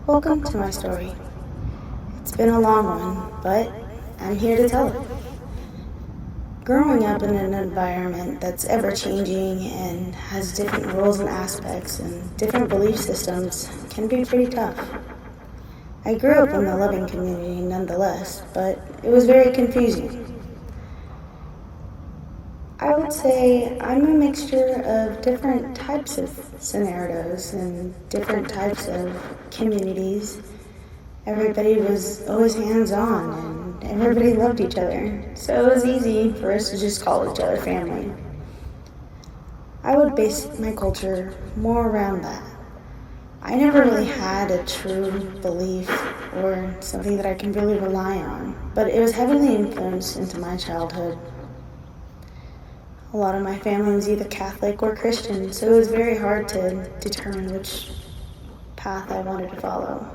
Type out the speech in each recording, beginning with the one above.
Welcome to my story. It's been a long one, but I'm here to tell it. Growing up in an environment that's ever changing and has different roles and aspects and different belief systems can be pretty tough. I grew up in a loving community nonetheless, but it was very confusing. I would say I'm a mixture of different types of scenarios and different types of communities. Everybody was always hands-on and everybody loved each other, so it was easy for us to just call each other family. I would base my culture more around that. I never really had a true belief or something that I can really rely on, but it was heavily influenced into my childhood. A lot of my family was either Catholic or Christian, so it was very hard to determine which path I wanted to follow.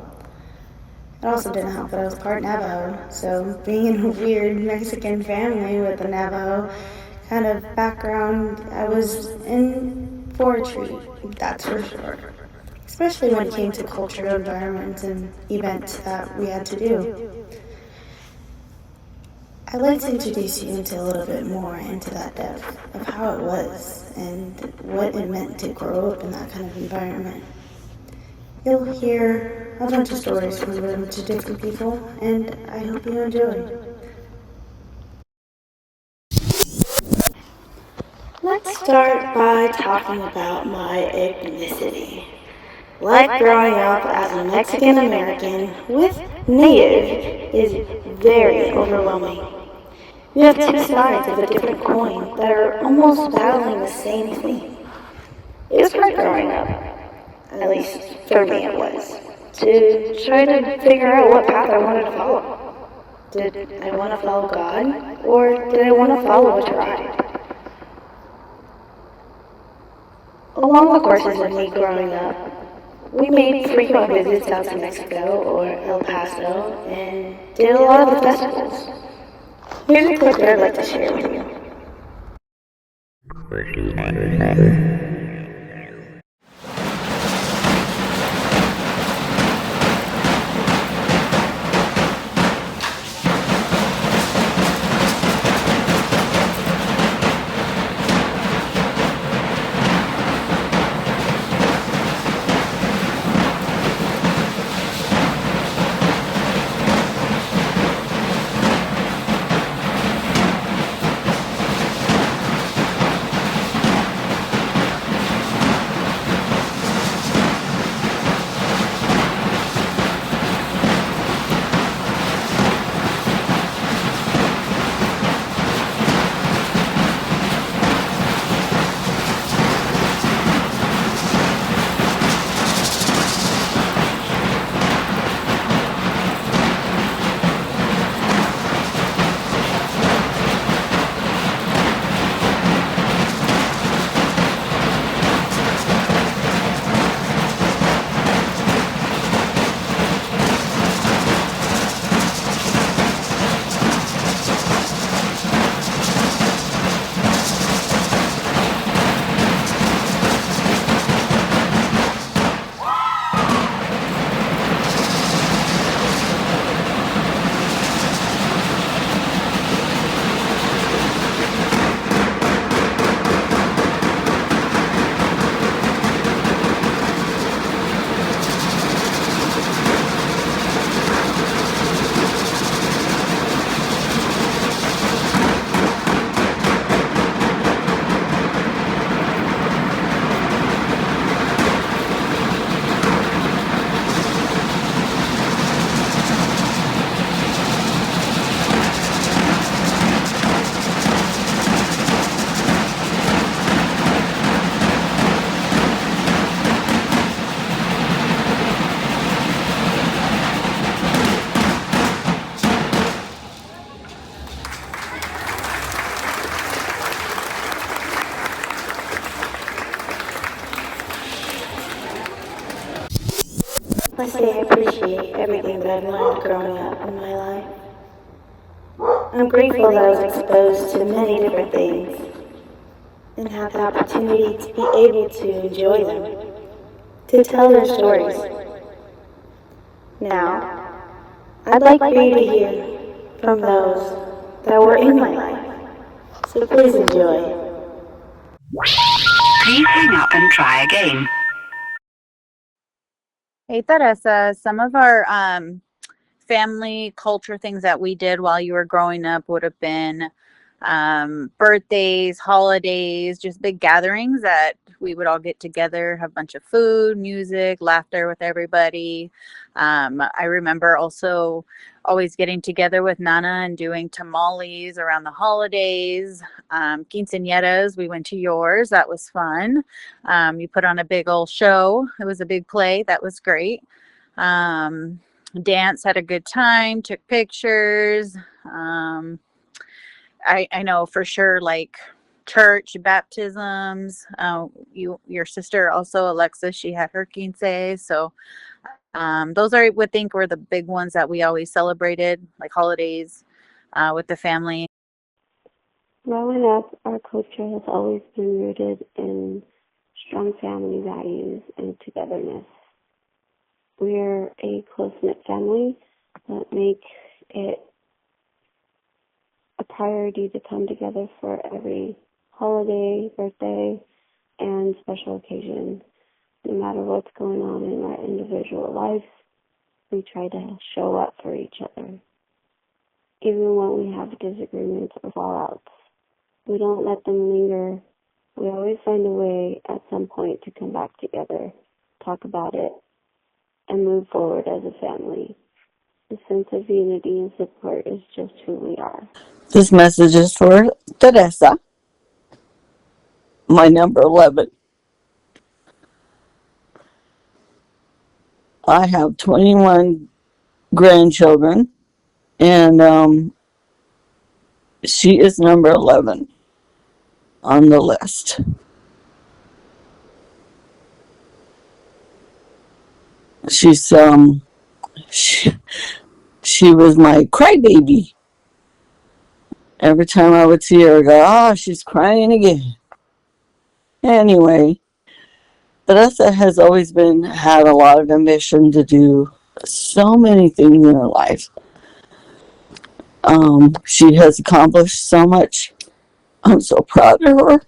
It also didn't help that I was part Navajo, so being in a weird Mexican family with a Navajo kind of background, I was in for a treat, that's for sure. Especially when it came to cultural environments and events that we had to do. I'd like to introduce you into a little bit more into that depth of how it was and what it meant to grow up in that kind of environment. You'll hear a bunch of stories from a bunch of different people, and I hope you enjoy. Let's start by talking about my ethnicity. Life growing up as a Mexican American with Native is very overwhelming. You have two sides of a different coin that are almost battling the same thing. It was hard growing up, at least for me it was, to try to figure out what path I wanted to follow. Did I want to follow God, or did I want to follow a tribe? Along the courses of me growing up, we made frequent visits out to Mexico or El Paso and did a lot of the festivals. Here's a clip that I'd like to share with you. I say I appreciate everything that I've learned growing up in my life. I'm grateful that I was exposed to many different things and had the opportunity to be able to enjoy them, to tell their stories, Now, I'd like for you to hear from those that were in my life. So please enjoy. Please hang up and try again. Hey, Teresa, some of our family culture things that we did while you were growing up would have been birthdays, holidays, just big gatherings that we would all get together, have a bunch of food, music, laughter with everybody. I remember also always getting together with Nana and doing tamales around the holidays. Quinceañeras, we went to yours. That was fun. You put on a big old show. It was a big play. That was great. Um, Dance, had a good time, took pictures. I know for sure, like church baptisms. Your sister also, Alexa, she had her quince. So those I would think were the big ones that we always celebrated, like holidays with the family. Growing up, our culture has always been rooted in strong family values and togetherness. We're a close-knit family that make it a priority to come together for every holiday, birthday, and special occasion. No matter what's going on in our individual lives, we try to show up for each other. Even when we have disagreements or fallouts, we don't let them linger. We always find a way at some point to come back together, talk about it, and move forward as a family. The sense of unity and support is just who we are. This message is for Teresa, my number 11. I have 21 grandchildren, and she is number 11 on the list. She's she was my crybaby. Every time I would see her, I go, oh, she's crying again. Anyway, Teresa has always had a lot of ambition to do so many things in her life. She has accomplished so much. I'm so proud of her.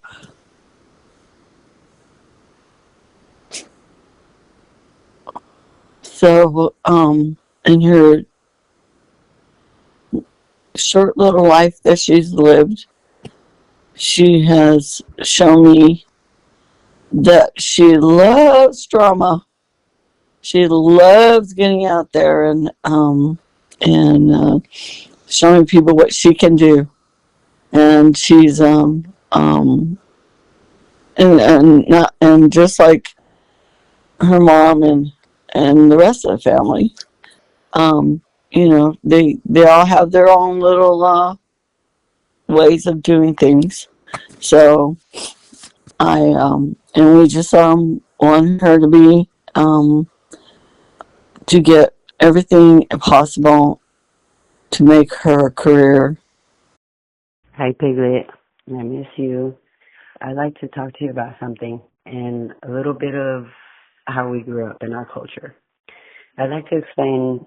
So, in her short little life that she's lived, she has shown me that she loves drama. She loves getting out there and showing people what she can do. And she's and just like her mom and the rest of the family, they all have their own little ways of doing things. So and we just want her to be to get everything possible to make her career. Hi, Piglet. I miss you. I'd like to talk to you about something and a little bit of how we grew up in our culture. I'd like to explain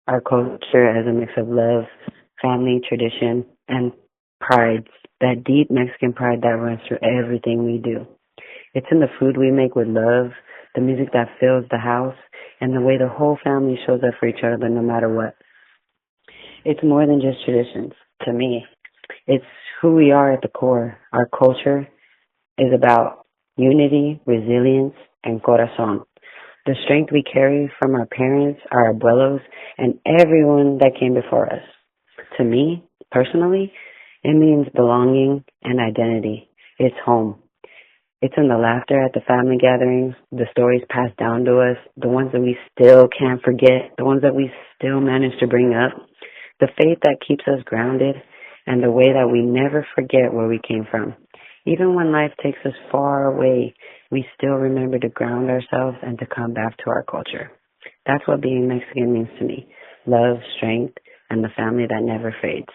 our culture as a mix of love, family, tradition, and pride, that deep Mexican pride that runs through everything we do. It's in the food we make with love, the music that fills the house, and the way the whole family shows up for each other no matter what. It's more than just traditions, to me. It's who we are at the core. Our culture is about unity, resilience, and corazon. The strength we carry from our parents, our abuelos, and everyone that came before us. To me, personally, it means belonging and identity. It's home. It's in the laughter at the family gatherings, the stories passed down to us, the ones that we still can't forget, the ones that we still manage to bring up, the faith that keeps us grounded, and the way that we never forget where we came from. Even when life takes us far away, we still remember to ground ourselves and to come back to our culture. That's what being Mexican means to me. Love, strength, and the family that never fades.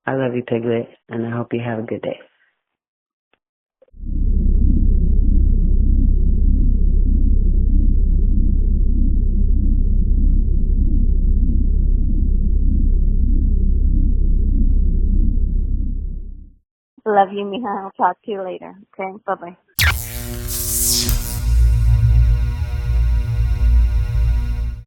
I love you, Piglet, and I hope you have a good day. Love you, Mija. I'll talk to you later. Okay, bye-bye.